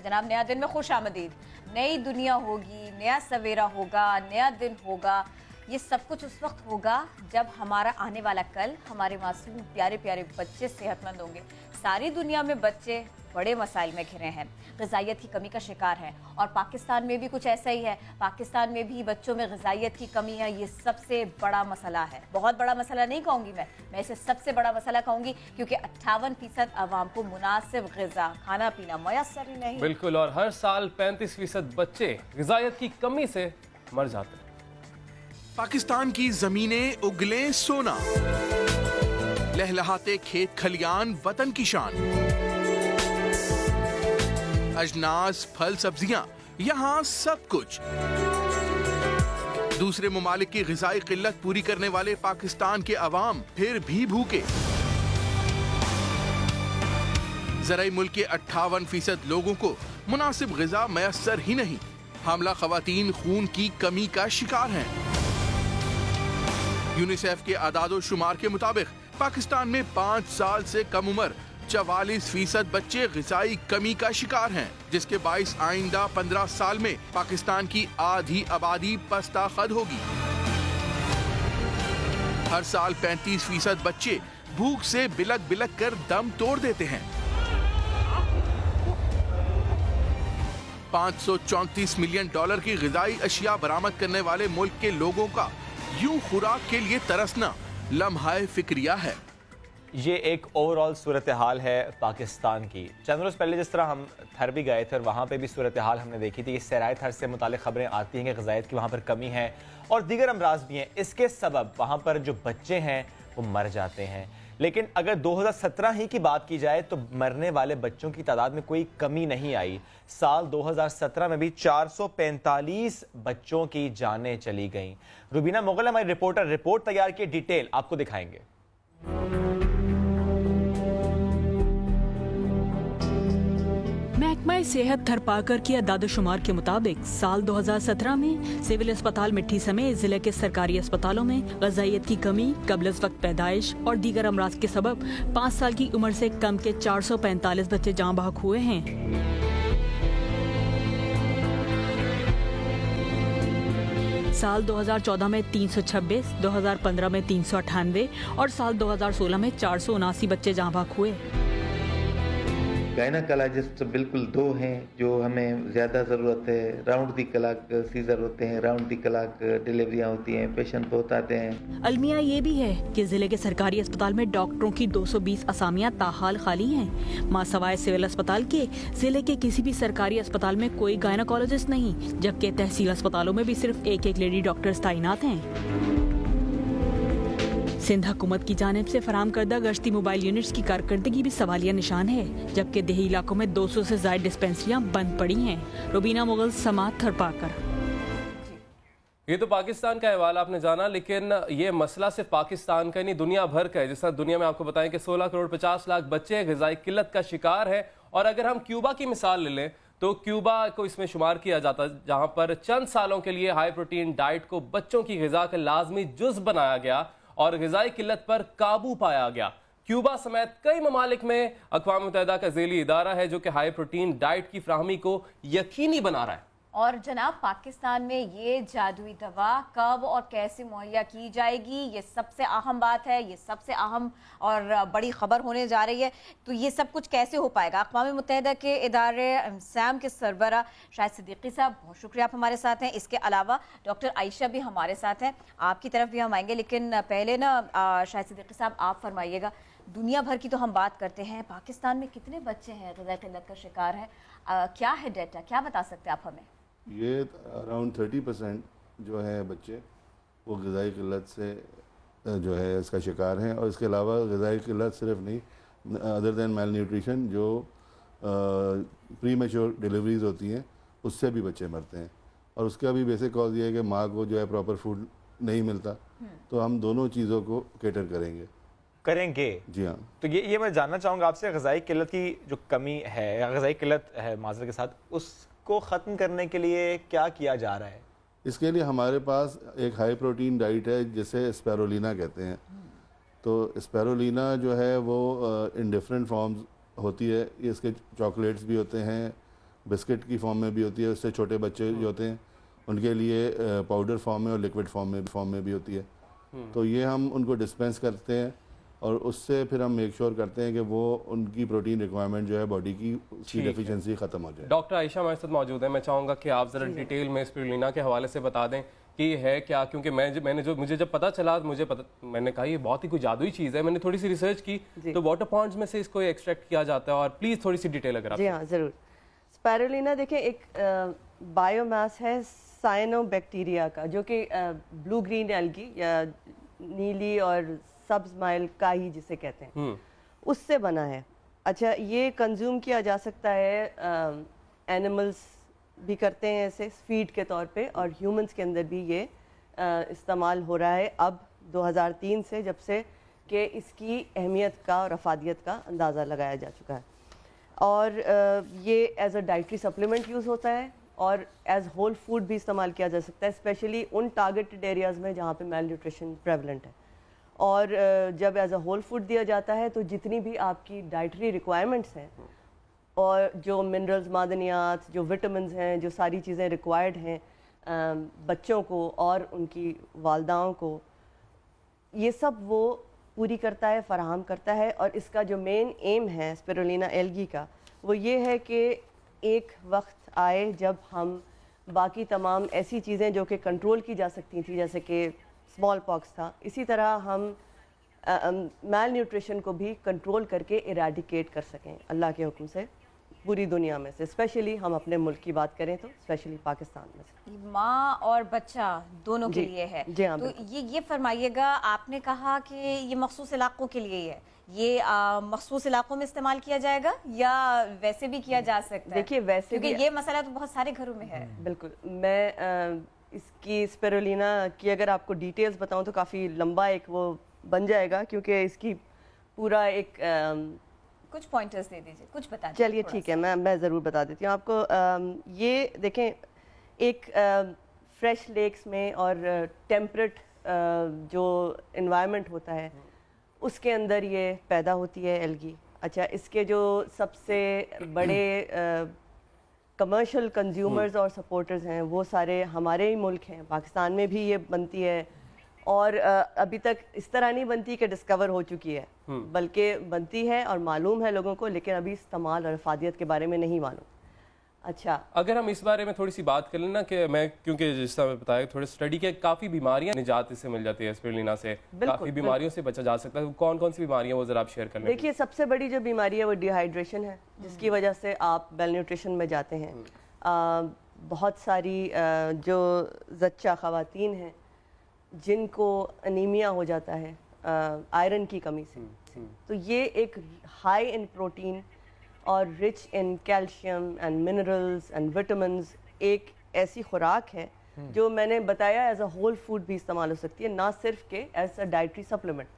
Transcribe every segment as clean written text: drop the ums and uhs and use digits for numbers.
जनाब नया दिन में खुश आमदीद। नई दुनिया होगी, नया सवेरा होगा, नया दिन होगा। ये सब कुछ उस वक्त होगा जब हमारा आने वाला कल, हमारे मासूम प्यारे प्यारे बच्चे सेहतमंद होंगे। सारी दुनिया में बच्चे बड़े मसाइल में घिरे हैं, ग़िज़ाइयत की कमी का शिकार हैं, और पाकिस्तान में भी कुछ ऐसा ही है। पाकिस्तान में भी बच्चों में ग़िज़ाइयत की कमी है। ये सबसे बड़ा मसला है। बहुत बड़ा मसला नहीं कहूँगी मैं इसे सबसे बड़ा मसला कहूँगी, क्योंकि 58% आवाम को मुनासिब ग़िज़ा खाना पीना मयसर ही नहीं। बिल्कुल, और हर साल 35% बच्चे ग़िज़ाइयत की कमी से मर जाते हैं। पाकिस्तान की जमीनें उगले सोना, लहलहाते खेत खलियान वतन की शान, अजनास फल सब्जियां, यहाँ सब कुछ। दूसरे ममालिक की ग़िज़ाई किल्लत पूरी करने वाले पाकिस्तान के अवाम फिर भी भूखे। ज़राई मुल्क के 58% लोगों को मुनासिब ग़िज़ा मयसर ही नहीं। हामला ख़वातीन खून की कमी का शिकार हैं। यूनिसेफ के आदादो शुमार के मुताबिक पाकिस्तान में 5 साल से कम उम्र 44% बच्चे ग़िज़ाई कमी का शिकार हैं, जिसके बाइस आइंदा 15 साल में पाकिस्तान की आधी आबादी पस्ताखद होगी। हर साल 35% बच्चे भूख से बिलक बिलक कर दम तोड़ देते हैं। 534 मिलियन डॉलर की ग़िज़ाई अशिया बरामद करने वाले मुल्क के लोगों का यूं खुराक के लिए तरसना लम्हाए फिक्रिया है। ये एक ओवरऑल सूरत हाल है पाकिस्तान की। चंद रोज़ पहले जिस तरह हम थर भी गए थे और वहाँ पे भी सूरत हाल हमने देखी थी, इस सराय थर से मुतालिक खबरें आती हैं कि ग़िज़ाइयत की वहाँ पर कमी है और दीगर अमराज भी हैं। इसके सबब वहाँ पर जो बच्चे हैं वो मर जाते हैं। लेकिन अगर 2017 ही की बात की जाए तो मरने वाले बच्चों की तादाद में कोई कमी नहीं आई। साल 2017 में भी 445 बच्चों की जानें चली गईं। रुबीना मुगल हमारी रिपोर्टर रिपोर्ट तैयार की, डिटेल आपको दिखाएंगे। महकमा सेहत थरपाकर की अदाद-ओ-शुमार के मुताबिक साल 2017 में सिविल अस्पताल मिट्टी समेत जिले के सरकारी अस्पतालों में ग़िज़ाइयत की कमी, क़ब्ल वक्त पैदाइश और दीगर अमराज के सबब 5 साल की उम्र से कम के 445 बच्चे जाँ बहक हुए हैं। साल 2014 में 326, 2015 में 398 और साल 2016 में 479 बच्चे जाँ बहक हुए। गायनाकोलॉजिस्ट बिल्कुल 2 हैं जो हमें ज़्यादा ज़रूरत है। राउंड दी क्लॉक सीज़र होते हैं, राउंड दी क्लॉक डिलीवरियाँ होती हैं, पेशेंट बहुत आते हैं। अलमिया ये भी है कि जिले के सरकारी अस्पताल में डॉक्टरों की 220 असामियाँ ताहाल खाली हैं। मासवाए सिविल अस्पताल के जिले के किसी भी सरकारी अस्पताल में कोई गायनाकोलॉजिस्ट नहीं, जबकि तहसील अस्पतालों में भी सिर्फ एक लेडी डॉक्टर्स तैनात हैं। सिंध हुकूमत की जानिब से फराम करदा गश्ती मोबाइल यूनिट्स की कारकर्दगी भी सवालिया निशान है, जबकि देही इलाकों में 200 से ज़ायद डिस्पेंसरियां बंद पड़ी हैं। रुबीना मुगल, समात थरपाकर। ये तो पाकिस्तान का अहवाल आपने जाना, लेकिन ये मसला सिर्फ पाकिस्तान का नहीं, दुनिया भर का है। जिस तरह दुनिया में आपको बताएं कि 16 करोड़ 50 लाख बच्चे ग़िज़ाई किल्लत का शिकार है। और अगर हम क्यूबा की मिसाल ले लें तो क्यूबा को इसमें शुमार किया जाता, जहाँ पर चंद सालों के लिए हाई प्रोटीन डाइट को बच्चों की ग़िज़ा का लाजमी जुज़ बनाया गया और ग़िज़ाई किल्लत पर काबू पाया गया। क्यूबा समेत कई ममालिक में अक़वाम मुत्तहिदा का ज़ेली इदारा है जो कि हाई प्रोटीन डाइट की फ्राहमी को यकीनी बना रहा है। और जनाब पाकिस्तान में ये जादुई दवा कब और कैसे मुहैया की जाएगी, ये सबसे अहम बात है, ये सबसे अहम और बड़ी खबर होने जा रही है। तो ये सब कुछ कैसे हो पाएगा? अक़वाम मुत्तहिदा के इदारे सैम के सरबरा शाहिद सिद्दीकी साहब, बहुत शुक्रिया आप हमारे साथ हैं। इसके अलावा डॉक्टर आयशा भी हमारे साथ हैं, आपकी तरफ भी हम आएंगे, लेकिन पहले ना शाहिद सिद्दीकी साहब आप फरमाइएगा, दुनिया भर की तो हम बात करते हैं, पाकिस्तान में कितने बच्चे हैं ग़िज़ाई किल्लत का शिकार हैं? क्या है डेटा, क्या बता सकते हैं आप हमें? ये अराउंड 30% जो है बच्चे वो ग़िज़ाई किल्लत से जो है इसका शिकार हैं। और इसके अलावा ग़िज़ाई किल्लत सिर्फ नहीं, अदर दैन मेल न्यूट्रिशन, जो प्री मैच्योर डिलीवरीज़ होती हैं उससे भी बच्चे मरते हैं। और उसका भी बेसिक कॉज ये है कि माँ को जो है प्रॉपर फूड नहीं मिलता। तो हम दोनों चीज़ों को केटर करेंगे। जी हाँ। तो ये मैं जानना चाहूँगा आपसे, ग़िज़ाई किल्लत की जो कमी है या ग़िज़ाई किल्लत है माज़रत के साथ, उसको ख़त्म करने के लिए क्या किया जा रहा है? इसके लिए हमारे पास एक हाई प्रोटीन डाइट है जिसे स्पैरोलिना कहते हैं। तो स्पैरोलिना जो है वो इन डिफरेंट फॉर्म्स होती है। इसके चॉकलेट्स भी होते हैं بسکٹ کی فارم میں بھی ہوتی ہے, اس سے چھوٹے بچے جو ہوتے ہیں ان کے لیے پاؤڈر فارم میں اور لیکوڈ فارم میں بھی ہوتی ہے. تو یہ ہم ان کو ڈسپینس کرتے ہیں اور اس سے پھر ہم میک شور کرتے ہیں کہ وہ ان کی پروٹین ریکوائرمنٹ جو ہے باڈی کی, اس کی ڈیفیشنسی ختم ہو جائے. ڈاکٹر عائشہ ہمارے ساتھ موجود ہیں, میں چاہوں گا کہ آپ ذرا ڈیٹیل میں اسپیرولینہ کے حوالے سے بتا دیں کہ یہ ہے کیا, کیونکہ مجھے جب پتہ چلا میں نے کہا یہ بہت ہی کوئی جادوئی چیز ہے. میں نے تھوڑی سی ریسرچ کی تو واٹر پونڈز میں سے اس کو ایکسٹریکٹ کیا جاتا ہے, اور پلیز تھوڑی سی ڈیٹیل اگر آپ. جی ہاں ضرور. اسپیرولینہ دیکھیں ایک بایو ماس ہے سائنو بیکٹیریا کا, جو کہ بلو گرین ایلگی یا نیلی اور سبز مائل کاہی جسے کہتے ہیں اس سے بنا ہے. اچھا, یہ کنزیوم کیا جا سکتا ہے, اینیملز بھی کرتے ہیں ایسے فیڈ کے طور پہ, اور ہیومنز کے اندر بھی یہ استعمال ہو رہا ہے اب 2003 سے, جب سے کہ اس کی اہمیت کا اور افادیت کا اندازہ لگایا جا چکا ہے. اور یہ as a dietary supplement use ہوتا ہے اور ایز ہول فوڈ بھی استعمال کیا جا سکتا ہے, اسپیشلی ان ٹارگیٹڈ ایریاز میں جہاں پہ میل نیوٹریشن پریولنٹ ہے. اور جب ایز اے ہول فوڈ دیا جاتا ہے تو جتنی بھی آپ کی ڈائٹری ریکوائرمنٹس ہیں اور جو منرلز, معدنیات, جو وٹامنز ہیں, جو ساری چیزیں ریکوائرڈ ہیں بچوں کو اور ان کی والداؤں کو, یہ سب وہ پوری کرتا ہے, فراہم کرتا ہے. اور اس کا جو مین ایم ہے اسپیرولینہ ایلگی کا, وہ یہ ہے کہ ایک وقت آئے جب ہم باقی تمام ایسی چیزیں جو کہ کنٹرول کی جا سکتی تھیں, جیسے کہ اسمال پاکس تھا, اسی طرح ہم میل نیوٹریشن کو بھی کنٹرول کر کے ایریڈیکیٹ کر سکیں اللہ کے حکم سے پوری دنیا میں سے. اسپیشلی ہم اپنے ملک کی بات کریں تو اسپیشلی پاکستان میں سے. ماں اور بچہ دونوں کے لیے ہے. جی ہاں, تو یہ فرمائیے گا, آپ نے کہا کہ یہ مخصوص علاقوں کے لیے ہے, یہ مخصوص علاقوں میں استعمال کیا جائے گا یا ویسے بھی کیا جا سکتا ہے؟ دیکھیے ویسے بھی یہ مسئلہ تو بہت سارے گھروں میں ہے. بالکل. میں اس کی اسپیرولینہ کی اگر آپ کو ڈیٹیلز بتاؤں تو کافی لمبا ایک وہ بن جائے گا, کیونکہ اس کی پورا ایک کچھ پوائنٹرز دے دیجیے, کچھ بتا دیجیے. چلیے ٹھیک ہے, میں ضرور بتا دیتی ہوں آپ کو. یہ دیکھیں ایک فریش لیکس میں اور ٹیمپریٹ جو انوائرمنٹ ہوتا ہے اس کے اندر یہ پیدا ہوتی ہے ایلگی. اچھا, اس کے جو سب سے بڑے کمرشل کنزیومرز اور سپورٹرز ہیں وہ سارے ہمارے ہی ملک ہیں. پاکستان میں بھی یہ بنتی ہے, اور ابھی تک اس طرح نہیں بنتی کہ ڈسکور ہو چکی ہے, بلکہ بنتی ہے اور معلوم ہے لوگوں کو, لیکن ابھی استعمال اور افادیت کے بارے میں نہیں معلوم. اچھا, اگر ہم اس بارے میں تھوڑی سی بات کر لیں نا, کہ میں کیونکہ جس طرح میں بتایا تھوڑے اسٹڈی کے کافی بیماریاں نجات اس سے مل جاتی ہے اسپیرولینہ سے, کافی بیماریوں سے بچا جا سکتا ہے. کون کون سی بیماریاں وہ ذرا آپ شیئر کر لیں. دیکھیے سب سے بڑی جو بیماری ہے وہ ڈی ہائیڈریشن ہے, جس کی وجہ سے آپ میل نیوٹریشن میں جاتے ہیں. بہت ساری جو زچہ خواتین ہیں جن کو انیمیا ہو جاتا ہے آئرن کی کمی سے, تو یہ ایک ہائی ان پروٹین اور rich in calcium and minerals and vitamins ایک ایسی خوراک ہے جو میں نے بتایا ایز اے ہول فوڈ بھی استعمال ہو سکتی ہے, نہ صرف کہ ایز اے ڈائٹری سپلیمنٹ.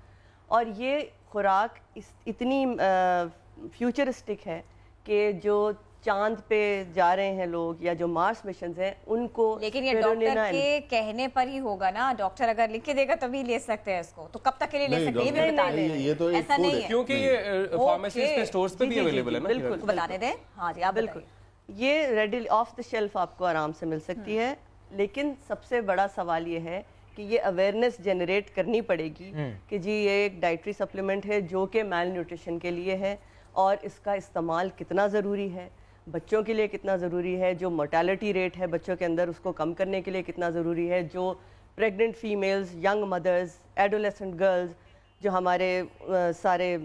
اور یہ خوراک اتنی فیوچرسٹک ہے کہ جو چاند پہ جا رہے ہیں لوگ یا جو مارس مشنز ہیں ان کو, لیکن یہ ڈاکٹر کے کہنے پر ہی ہوگا نا, ڈاکٹر اگر لکھ کے دے گا تبھی لے سکتے ہیں اس کو, تو کب تک کے لیے لے سکتے ہیں یہ تو ایسا نہیں ہے, کیونکہ یہ فارمیسیز پہ سٹورز پہ بھی اویلیبل ہے نا. بالکل بتانے دیں. ہاں جی, آپ بالکل, یہ ریڈی آف دا شیلف آپ کو آرام سے مل سکتی ہے. لیکن سب سے بڑا سوال یہ ہے کہ یہ اویئرنیس جنریٹ کرنی پڑے گی کہ جی یہ ایک ڈائٹری سپلیمنٹ ہے جو کہ میل نیوٹریشن کے لیے ہے, اور اس کا استعمال کتنا ضروری ہے, بچوں کے لیے کتنا ضروری ہے, جو mortality ریٹ ہے بچوں کے اندر اس کو کم کرنے کے لیے کتنا ضروری ہے, جو pregnant females, young mothers, adolescent girls جو ہمارے سارے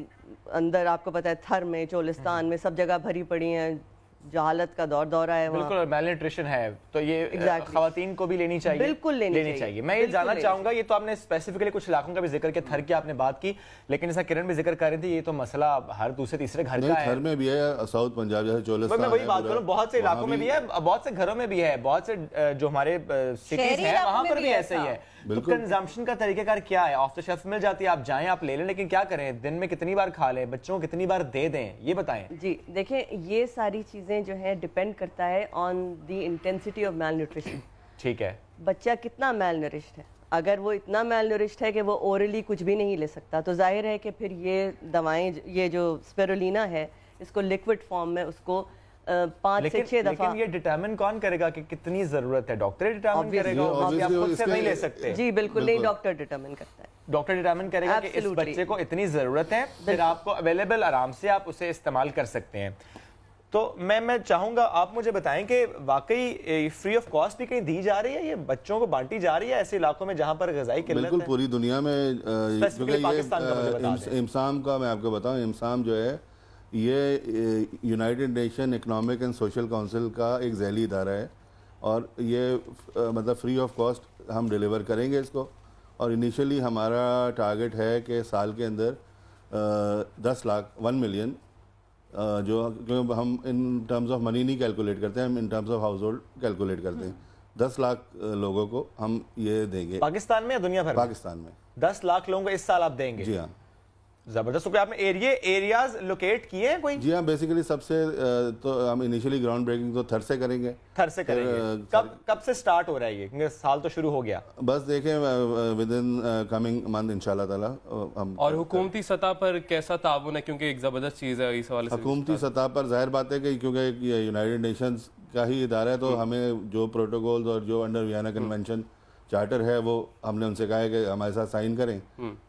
اندر آپ کو پتہ ہے تھر میں, چولستان میں, سب جگہ بھری پڑی ہیں, جہالت کا دورہ ہے وہاں. بالکل, اور میل نیوٹریشن ہے تو یہ خواتین کو بھی لینی چاہیے. بالکل لینی چاہیے. میں یہ جاننا چاہوں گا, یہ تو آپ نے اسپیسیفکلی کچھ علاقوں کا بھی ذکر کیا, تھر کی آپ نے بات کی, لیکن جیسا کرن بھی ذکر کر رہی تھی یہ تو مسئلہ ہر دوسرے تیسرے گھر کا ہے. تھر میں بھی ہے, ساؤتھ پنجاب جیسے چولستان, میں وہی بات کروں, بہت سے علاقوں میں بھی ہے, بہت سے گھروں میں بھی ہے, بہت سے جو ہمارے سٹیز ہیں وہاں پر بھی ایسے ہی ہے. تو کنزمپشن کا طریقہ کار کیا ہے؟ آف دا شیلف مل جاتی ہے, آپ جائیں آپ لے لیں, لیکن کیا کریں, دن میں کتنی بار کھا لیں, بچوں کو کتنی بار دے دیں, یہ بتائیں. جی دیکھیں, یہ ساری چیزیں جو ہیں ڈیپینڈ کرتا ہے on the intensity of malnutrition. ٹھیک ہے, بچہ کتنا میل نرشڈ ہے. اگر وہ اتنا میل نرشڈ ہے کہ وہ اورلی کچھ بھی نہیں لے سکتا, تو ظاہر ہے کہ پھر یہ دوائیں, یہ جو اسپیرولینہ ہے اس کو لیکوڈ فارم میں اس کو 5 से 6 दफा। लेकिन ये डिटरमिन कौन करेगा कि कितनी जरूरत है? डॉक्टर डिटरमिन करेगा, आप खुद से नहीं ले सकते। जी बिल्कुल नहीं, डॉक्टर डिटरमिन करता है। डॉक्टर डिटरमिन करेगा कि इस बच्चे को इतनी जरूरत है, फिर आपको अवेलेबल आराम से आप उसे इस्तेमाल कर सकते हैं। तो मैं चाहूंगा आप मुझे बताएं कि वाकई फ्री ऑफ कॉस्ट भी कहीं दी जा रही है, ये बच्चों को बांटी जा रही है ऐसे इलाकों में जहां पर ग़िज़ाई किल्लत है? बिल्कुल, पूरी दुनिया में स्पेसिफिकली पाकिस्तान का मुझे बता दें। इमसाम का मैं आपको बताऊं, इमसाम जो है ये United nation economic and social council का एक ज़ैली इदारा है, और ये मतलब फ्री ऑफ कॉस्ट हम डिलीवर करेंगे इसको। और इनिशियली हमारा टारगेट है कि साल के अंदर 10 लाख 1 मिलियन जो क्योंकि हम इन टर्म्स ऑफ मनी नहीं कैलकुलेट करते हैं, हम in terms of house hold calculate करते हैं। 10 लाख लोगों को हम ये देंगे। पाकिस्तान में या दुनिया भर में? पाकिस्तान में 10 लाख लोगों को इस साल आप देंगे? जी हाँ। जबरदस्त। तो आपने एरियाज लोकेट किए हैं कोई? जी हाँ, बेसिकली सबसे तो हम इनिशियली ग्राउंड ब्रेकिंग तो थर से करेंगे। थर से करेंगे। कब से स्टार्ट हो रहा है ये, क्योंकि साल तो शुरू हो गया? बस देखें विद इन कमिंग मंथ इंशाल्लाह ताला हम। और हुकूमती सतह पर कैसा ताउन है, क्योंकि एक ज़बरदस्त चीज़ है इस हवाले से? हुकूमती सतह पर जाहिर बात है कि क्योंकि ये यूनाइटेड नेशंस का ही इदारा है, तो हमें जो प्रोटोकॉल्स और जो अंडर वियना कन्वेंशन चार्टर है वो हमने उनसे कहा है कि हमारे साथ साइन करें,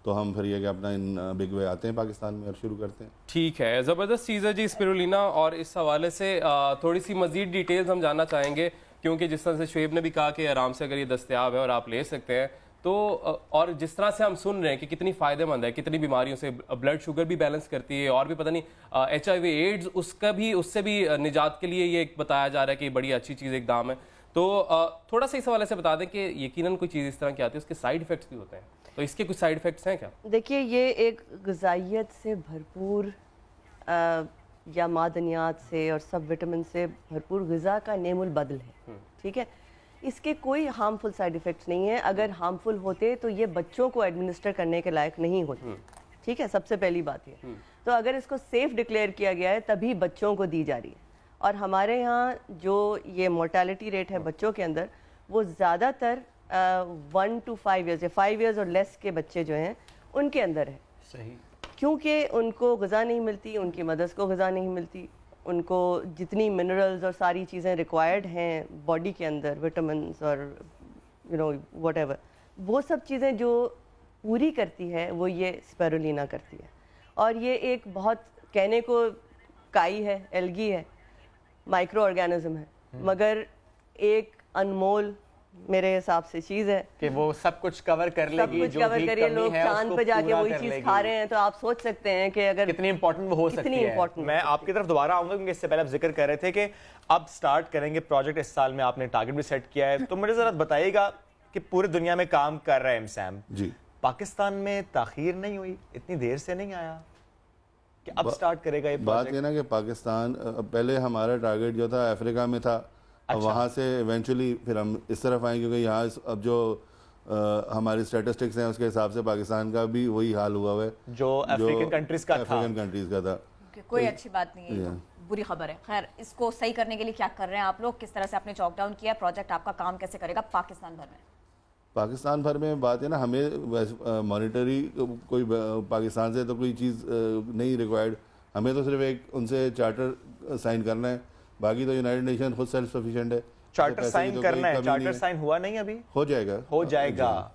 तो हम फिर ये कि अपना इन बिग वे आते हैं पाकिस्तान में और शुरू करते हैं। ठीक है, ज़बरदस्त चीज़ है जी स्पिरुलिना। और इस हवाले से थोड़ी सी मज़ीद डिटेल्स हम जानना चाहेंगे, क्योंकि जिस तरह से शुएब ने भी कहा कि आराम से अगर ये दस्तयाब है और आप ले सकते हैं तो, और जिस तरह से हम सुन रहे हैं कि कितनी फ़ायदेमंद है, कितनी बीमारियों से ब्लड शुगर भी बैलेंस करती है, और भी पता नहीं HIV एड्स उससे भी निजात के लिए ये बताया जा रहा है कि बड़ी अच्छी चीज़ इकदाम है। तो थोड़ा सा इस हवाले से बता दें कि यकीनन कोई चीज़ इस तरह की आती है उसके साइड इफ़ेक्ट्स भी होते हैं, तो इसके कुछ साइड इफ़ेक्ट्स हैं क्या? देखिए, ये एक ग़िज़ाइयत से भरपूर या मादनियात से और सब विटामिन से भरपूर ग़िज़ा का नेमुल बदल है, ठीक है। इसके कोई हार्मफुल साइड इफ़ेक्ट्स नहीं है। अगर हार्मफुल होते तो ये बच्चों को एडमिनिस्टर करने के लायक नहीं होते, ठीक है, सबसे पहली बात ये। तो अगर इसको सेफ़ डिक्लेयर किया गया है तभी बच्चों को दी जा रही है। और हमारे यहाँ जो ये मोर्टेलिटी रेट है बच्चों के अंदर, वो ज़्यादातर 1 to 5 years या 5 years और लेस के बच्चे जो हैं उनके अंदर है। सही। क्योंकि उनको ग़िज़ा नहीं मिलती, उनकी मदर्स को ग़िज़ा नहीं मिलती, उनको जितनी मिनरल्स और सारी चीज़ें रिक्वायर्ड हैं बॉडी के अंदर, विटामिन्स और व्हाटएवर, वो सब चीज़ें जो पूरी करती है वो ये स्पिरुलिना करती है। और ये एक बहुत कहने को काई है, एल्गी है, माइक्रो ऑर्गेनिज्म है, मगर एक अनमोल मेरे हिसाब से चीज़ है कि वो सब कुछ कवर कर लेगी। सब कुछ कवर करिए। लोग चांद पे जाके वही चीज़ खा रहे हैं, तो आप सोच सकते हैं कि अगर कितनी इंपॉर्टेंट वो हो सकती है। मैं आपकी तरफ दोबारा आऊंगा, क्योंकि इससे पहले आप जिक्र कर रहे थे कि अब स्टार्ट करेंगे प्रोजेक्ट, इस साल में आपने टारगेट भी सेट किया है। तो मुझे ज़रा बताइएगा कि पूरी दुनिया में काम कर रहा है इमसाम जी, पाकिस्तान में ताखीर नहीं हुई, इतनी देर से नहीं आया कि अब स्टार्ट करेगा ये बात ये ना कि पाकिस्तान पहले हमारा टारगेट जो था अफ्रीका में था, वहाँ से इवेंचुअली फिर हम इस तरफ आए, क्योंकि यहाँ अब जो हमारी स्टैटिस्टिक्स हैं उसके हिसाब से पाकिस्तान का भी वही हाल हुआ है जो अफ्रीकन कंट्रीज का था। कोई अच्छी बात नहीं है, बुरी खबर है। खैर, इसको सही करने के लिए क्या कर रहे हैं आप लोग, किस तरह से आपने चॉक डाउन किया, प्रोजेक्ट आपका काम कैसे करेगा पाकिस्तान भर में? पाकिस्तान भर में बात है ना, हमें मॉनिटरी कोई पाकिस्तान से तो कोई चीज़ नहीं रिक्वायर्ड, हमें तो सिर्फ एक उनसे चार्टर साइन करना है, बाकी तो यूनाइटेड नेशन खुद सेल्फ सफिशिएंट है। चार्टर साइन करना है, चार्टर साइन हुआ नहीं अभी? हो जाएगा।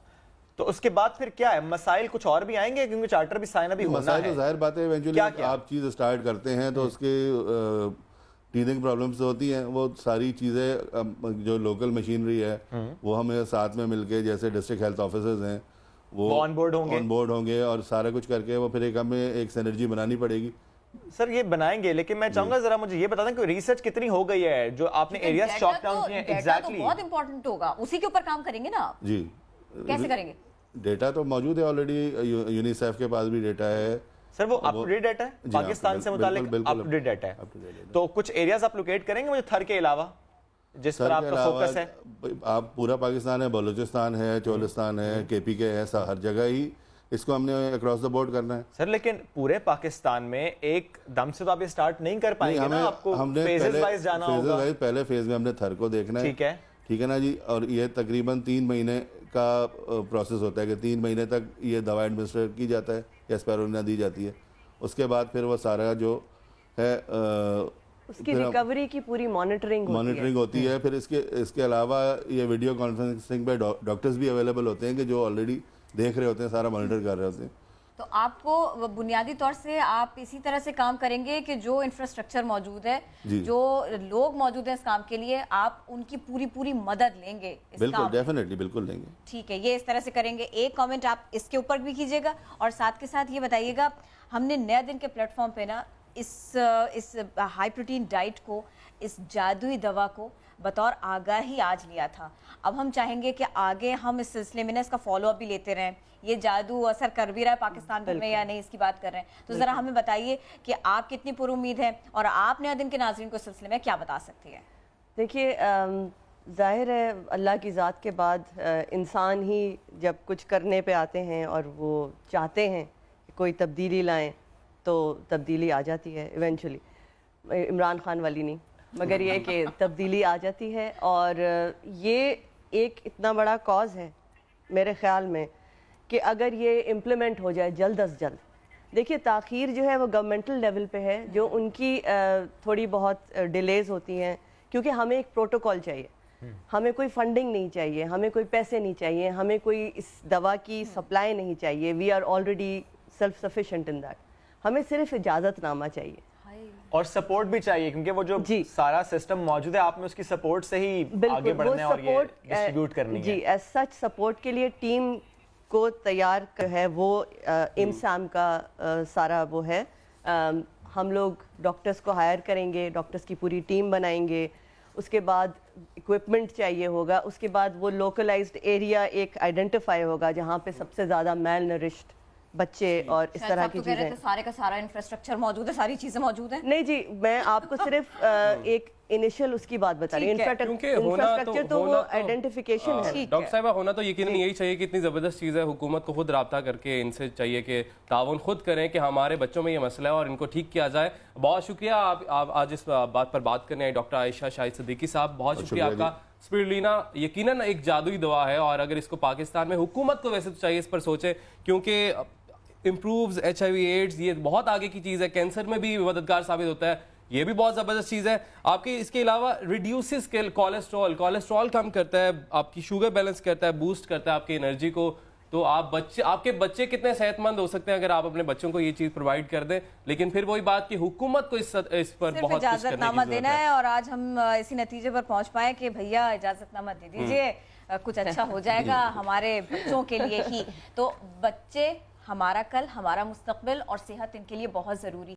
तो उसके बाद फिर क्या है, मसाइल कुछ और भी आएंगे, क्योंकि चार्टर भी साइन अभी होना है। तो जाहिर बात है इवेंचुअली आप चीज़ स्टार्ट करते हैं तो उसके टीथिंग प्रॉब्लम्स होती हैं, वो सारी चीज़ें जो लोकल मशीनरी है वो हमें साथ में मिलके, जैसे डिस्ट्रिक्ट हेल्थ ऑफिसर्स हैं वो ऑन बोर्ड होंगे और सारा कुछ करके वो फिर एक हमें एक सिनर्जी बनानी पड़ेगी। सर ये बनाएंगे, लेकिन मैं चाहूंगा जरा मुझे ये बता दें कि रिसर्च कितनी हो गई है जो आपने एरिया चॉक डाउन किए हैं? एग्जैक्टली, बहुत इंपॉर्टेंट होगा, उसी के ऊपर काम करेंगे ना आप? जी। कैसे करेंगे? डेटा तो मौजूद है ऑलरेडी, यूनिसेफ के पास भी डेटा है सर। वो अप टू डेट डाटा है पाकिस्तान से मुतालिक, अप टू डेट डाटा है। तो कुछ एरियाज आप लोकेट करेंगे मुझे थर के अलावा जिस पर आपका फोकस है? आप पूरा पाकिस्तान है, बलूचिस्तान है, चोलिस्तान है, KPK है, हर जगह ही इसको हमने अक्रॉस द बोर्ड करना है। सर लेकिन पूरे पाकिस्तान में एक दम से तो आप ये स्टार्ट नहीं कर पाएंगे ना, आपको फेजेस वाइज जाना होगा। पहले फेज में हमने थर को देखना है, ठीक है ना जी। और ये तकरीबन 3 महीने का प्रोसेस होता है कि 3 महीने तक ये दवा एडमिनिस्टर की जाता है या स्पिरुलिना दी जाती है। उसके बाद फिर वो सारा जो है اس کی ریکوری کی پوری مانیٹرنگ ہوتی ہے. پھر اس کے علاوہ یہ ویڈیو کانفرنسنگ پہ ڈاکٹرز بھی اویلیبل ہوتے ہیں کہ جو آلریڈی دیکھ رہے ہوتے ہیں, سارا مانیٹر کر رہے ہوتے ہیں. تو آپ کو بنیادی طور سے آپ اسی طرح سے کام کریں گے کہ جو انفراسٹرکچر موجود ہے, جو لوگ موجود ہیں اس کام کے لیے, آپ ان کی پوری مدد لیں گے؟ بالکل, ڈیفینیٹلی بالکل لیں گے. ٹھیک ہے, یہ اس طرح سے کریں گے. ایک کامنٹ آپ اس کے اوپر بھی کیجیے گا, اور ساتھ کے ساتھ یہ بتائیے گا, ہم نے نیا دن کے پلیٹ فارم پہ نا اس ہائی پروٹین ڈائٹ کو, اس جادوئی دوا کو بطور آگاہی آج لیا تھا. اب ہم چاہیں گے کہ آگے ہم اس سلسلے میں نا اس کا فالو اپ بھی لیتے رہیں. یہ جادو اثر کر بھی رہا ہے پاکستان میں یا نہیں, اس کی بات کر رہے ہیں. تو ذرا ہمیں بتائیے کہ آپ کتنی پر امید ہیں, اور آپ نیا دن کے ناظرین کو اس سلسلے میں کیا بتا سکتی ہیں؟ دیکھیے, ظاہر ہے اللہ کی ذات کے بعد انسان ہی جب کچھ کرنے پہ آتے ہیں اور وہ چاہتے ہیں کہ کوئی تبدیلی لائیں تو تبدیلی آ جاتی ہے ایونچولی. عمران خان والی نہیں, مگر یہ کہ تبدیلی آ جاتی ہے. اور یہ ایک اتنا بڑا کاز ہے میرے خیال میں کہ اگر یہ امپلیمنٹ ہو جائے جلد از جلد. دیکھیے, تاخیر جو ہے وہ گورنمنٹل لیول پہ ہے, جو ان کی تھوڑی بہت ڈیلیز ہوتی ہیں, کیونکہ ہمیں ایک پروٹوکول چاہیے, ہمیں کوئی فنڈنگ نہیں چاہیے, ہمیں کوئی پیسے نہیں چاہیے, ہمیں کوئی اس دوا کی سپلائی نہیں چاہیے. We are already self sufficient in that. ہمیں صرف اجازت نامہ چاہیے اور سپورٹ بھی چاہیے, کیونکہ وہ جو سارا سسٹم موجود ہے آپ نے اس کی سپورٹ سے ہی آگے بڑھنا ہے اور یہ ڈسٹریبیوٹ کرنی ہے. جی, ایز سچ سپورٹ کے لیے ٹیم کو تیار ہے وہ امسام کا سارا وہ ہے. ہم لوگ ڈاکٹرز کو ہائر کریں گے, ڈاکٹرز کی پوری ٹیم بنائیں گے, اس کے بعد اکوپمنٹ چاہیے ہوگا, اس کے بعد وہ لوکلائزڈ ایریا ایک آئیڈینٹیفائی ہوگا جہاں پہ سب سے زیادہ میل نرشڈ بچے اور اس طرح کی چیزیں. سارے کا سارا انفراسٹرکچر موجود ہے, ساری چیزیں موجود ہیں. نہیں جی, میں آپ کو صرف ایک انیشل اس کی بات بتا رہی ہوں. انفراسٹرکچر تو وہ آئیڈینٹیفیکیشن ہے. ڈاکٹر صاحبہ, ہونا تو یقیناً یہی چاہیے کہ اتنی زبردست چیز ہے, حکومت کو خود رابطہ کر کے ان سے چاہیے کہ تعاون خود کریں کہ ہمارے بچوں میں یہ مسئلہ ہے اور ان کو ٹھیک کیا جائے. بہت شکریہ آپ آج اس بات پر بات کرنے آئے ڈاکٹر عائشہ شاہد صدیقی صاحب, بہت شکریہ آپ کا. اسپیرلینا یقیناً ایک جادوئی دوا ہے, اور اگر اس کو پاکستان میں حکومت کو ویسے تو چاہیے اس پر سوچے, کیونکہ امپرووز HIV ایڈز, یہ بہت آگے کی چیز ہے, کینسر میں بھی مددگار ثابت ہوتا ہے, یہ بھی بہت زبردست چیز ہے. آپ کے اس کے علاوہ ریڈیوسز کولیسٹرول کم کرتا ہے, آپ کی شوگر بیلنس کرتا ہے, بوسٹ کرتا ہے آپ کی انرجی کو. تو آپ کے بچے کتنے صحت مند ہو سکتے ہیں اگر آپ اپنے بچوں کو یہ چیز پرووائڈ کر دیں. لیکن پھر وہی بات کہ حکومت کو اس پر بہت اجازت نامہ دینا ہے, اور آج ہم اسی نتیجے پر پہنچ پائے کہ بھیا اجازت نامہ دے دیجئے, کچھ اچھا ہو جائے گا ہمارے بچوں کے لیے ہی. تو بچے ہمارا کل, ہمارا مستقبل, اور صحت ان کے لیے بہت ضروری